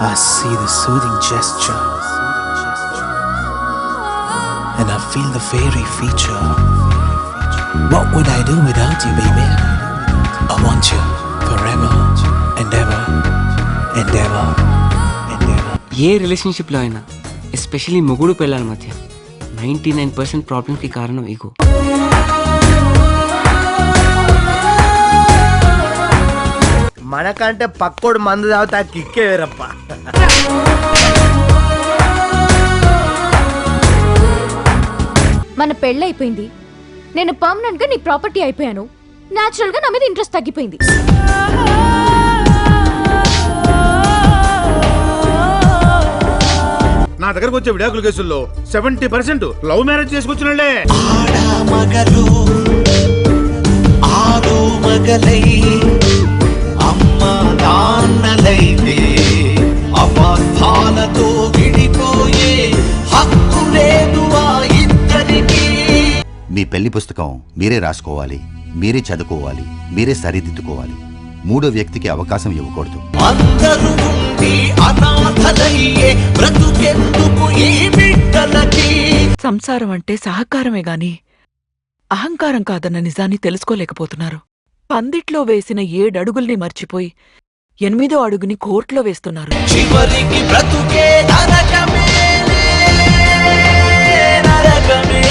I see the soothing gesture, and I feel the fairy feature. What would I do without you, baby? I want you forever and ever and ever and ever. ఏ రిలేషన్షిప్లో అయినా especially మొగుడు పిల్లల మధ్య 99% ప్రాబ్లమ్కి కారణం ego. మనకంటే పక్కోడు మందు తాగుతా కిక్కే వేరప్ప. మన పెళ్ళైపోయింది, నేను పర్మనెంట్ గా నీ ప్రాపర్టీ అయిపోయాను, న్యాచురల్ గా నా మీద ఇంట్రెస్ట్ తగ్గిపోయింది. నా దగ్గరకు వచ్చే విడాకుల కేసుల్లో 70% లవ్ మ్యారేజ్ చేసుకొచ్చినోళ్లే. మీ పెళ్లి పుస్తకం మీరే రాసుకోవాలి, మీరే చదువుకోవాలి, మీరే సరిదిద్దుకోవాలి. మూడో వ్యక్తికి అవకాశం ఇవ్వకూడదు. సంసారం అంటే సహకారమే గాని అహంకారం కాదన్న నిజాన్ని తెలుసుకోలేకపోతున్నారు. పందిట్లో వేసిన 7 అడుగుల్ని మర్చిపోయి 8వ అడుగుని కోర్టులో వేస్తున్నారు. చివరికి బ్రతుకే నరకమే, నరకమే.